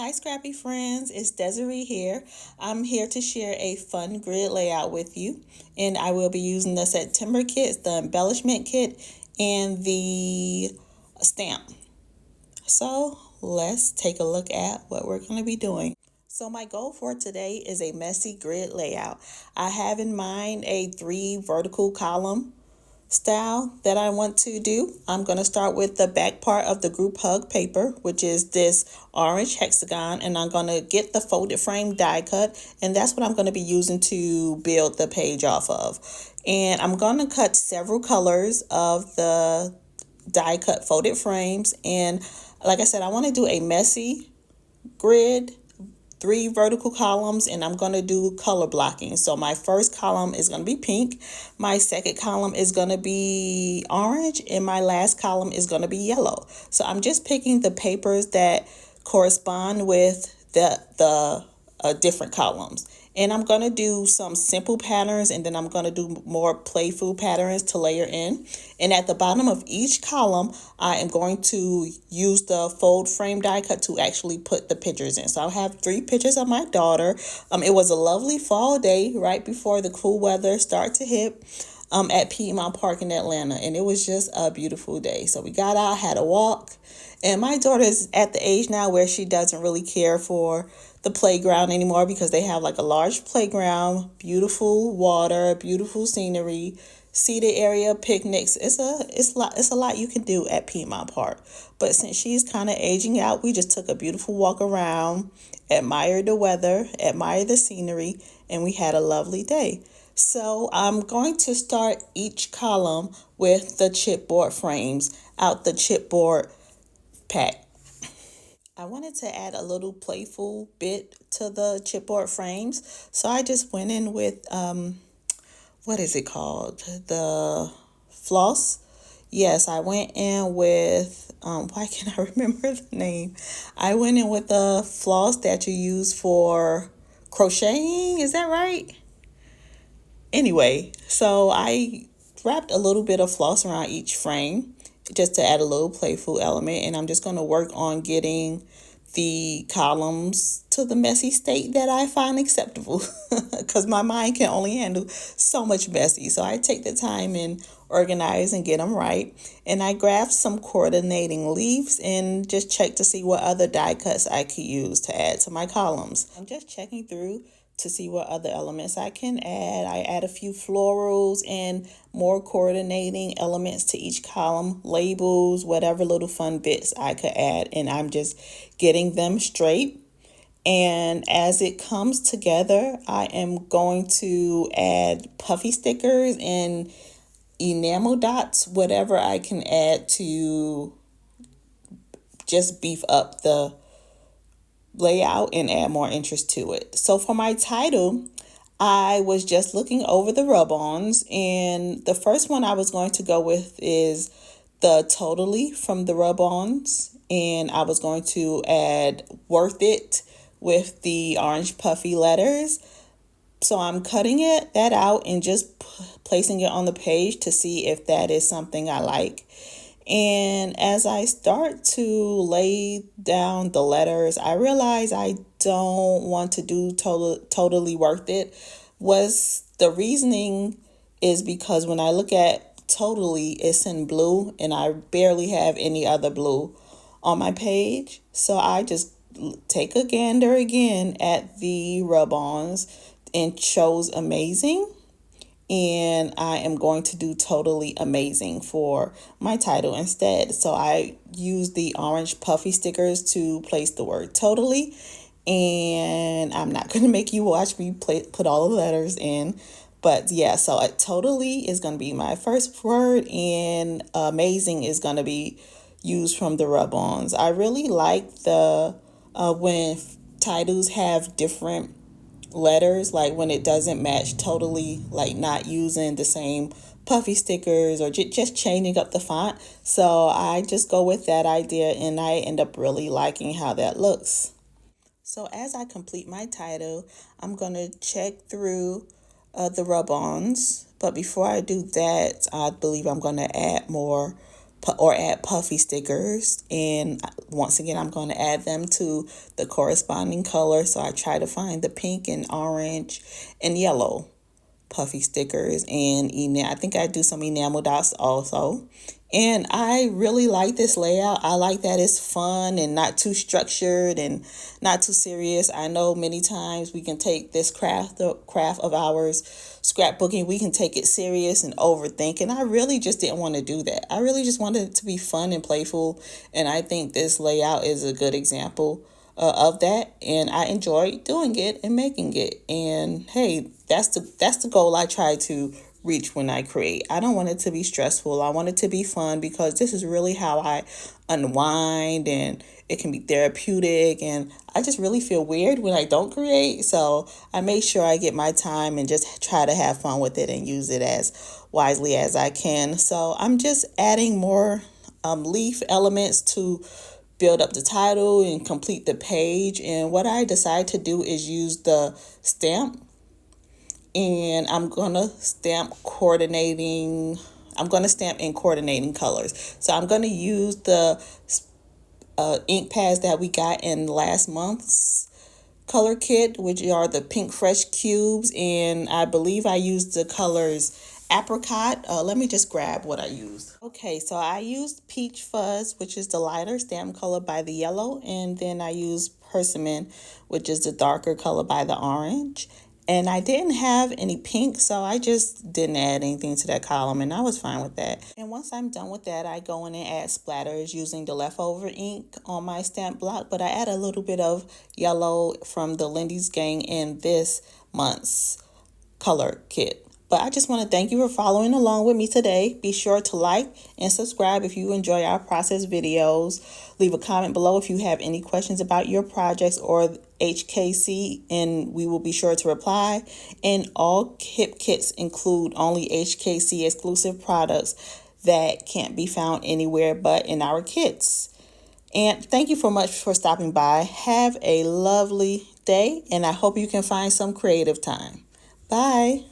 Hi, Scrappy friends. It's Desiree here. I'm here to share a fun grid layout with you, and I will be using the September kits, the embellishment kit, and the stamp. So let's take a look at what we're going to be doing. So my goal for today is a messy grid layout. I have in mind a 3 vertical column style that I want to do. I'm going to start with the back part of the group hug paper, which is this orange hexagon, and I'm going to get the folded frame die cut, and that's what I'm going to be using to build the page off of. And I'm going to cut several colors of the die cut folded frames, and like I said, I want to do a messy grid, 3 vertical columns, and I'm going to do color blocking. So my first column is going to be pink, my second column is going to be orange, and my last column is going to be yellow. So I'm just picking the papers that correspond with the different columns. And I'm going to do some simple patterns, and then I'm going to do more playful patterns to layer in. And at the bottom of each column, I am going to use the fold frame die cut to actually put the pictures in. So I have 3 pictures of my daughter. It was a lovely fall day right before the cool weather started to hit at Piedmont Park in Atlanta. And it was just a beautiful day. So we got out, had a walk. And my daughter is at the age now where she doesn't really care for the playground anymore because they have like a large playground, beautiful water, beautiful scenery, seated area, picnics. It's a lot you can do at Piedmont Park. But since she's kind of aging out, we just took a beautiful walk around, admired the weather, admired the scenery, and we had a lovely day. So I'm going to start each column with the chipboard frames out the chipboard pack. I wanted to add a little playful bit to the chipboard frames, so I just went in with what is it called? The floss. Yes, I went in with why can't I remember the name? I went in with the floss that you use for crocheting. Is that right? Anyway, so I wrapped a little bit of floss around each frame just to add a little playful element, and I'm just going to work on getting the columns to the messy state that I find acceptable because my mind can only handle so much messy. So I take the time and organize and get them right. And I grabbed some coordinating leaves and just check to see what other die cuts I could use to add to my columns. I'm just checking through to see what other elements I can add. I add a few florals and more coordinating elements to each column, labels, whatever little fun bits I could add, and I'm just getting them straight. And as it comes together, I am going to add puffy stickers and enamel dots, whatever I can add to just beef up the layout and add more interest to it. So for my title, I was just looking over the rub-ons, and the first one I was going to go with is the Totally from the rub-ons, and I was going to add Worth It with the orange puffy letters. So I'm cutting that out and just placing it on the page to see if that is something I like. And as I start to lay down the letters, I realize I don't want to do totally worth it. Was the reasoning is because when I look at totally, it's in blue and I barely have any other blue on my page. So I just take a gander again at the rub-ons and chose amazing. And I am going to do totally amazing for my title instead. So I use the orange puffy stickers to place the word totally. And I'm not going to make you watch me put all the letters in. But yeah, so totally is going to be my first word, and amazing is going to be used from the rub-ons. I really like the when titles have different letters, like when it doesn't match totally, like not using the same puffy stickers or just changing up the font. So I just go with that idea, and I end up really liking how that looks. So as I complete my title, I'm going to check through the rub-ons. But before I do that, I believe I'm going to add more or add puffy stickers. And once again, I'm going to add them to the corresponding color. So I try to find the pink and orange and yellow puffy stickers, and I think I do some enamel dots also. And I really like this layout. I like that it's fun and not too structured and not too serious. I know many times we can take this craft of ours, scrapbooking, we can take it serious and overthink. And I really just didn't want to do that. I really just wanted it to be fun and playful. And I think this layout is a good example of that, and I enjoy doing it and making it. And hey, that's the goal I try to reach when I create. I don't want it to be stressful. I want it to be fun, because this is really how I unwind, and it can be therapeutic, and I just really feel weird when I don't create. So I make sure I get my time and just try to have fun with it and use it as wisely as I can. So I'm just adding more leaf elements to build up the title and complete the page. And what I decide to do is use the stamp, and I'm going to stamp in coordinating colors. So I'm going to use the ink pads that we got in last month's color kit, which are the Pink Fresh cubes, and I believe I used the colors apricot. Let me just grab what I used. Okay, so I used Peach Fuzz, which is the lighter stamp color by the yellow, and then I used Persimmon, which is the darker color by the orange. And I didn't have any pink, so I just didn't add anything to that column, and I was fine with that. And once I'm done with that, I go in and add splatters using the leftover ink on my stamp block, but I add a little bit of yellow from the Lindy's Gang in this month's color kit. But I just want to thank you for following along with me today. Be sure to like and subscribe if you enjoy our process videos. Leave a comment below if you have any questions about your projects or HKC, and we will be sure to reply. And all HIP kits include only HKC exclusive products that can't be found anywhere but in our kits. And thank you so much for stopping by. Have a lovely day, and I hope you can find some creative time. Bye.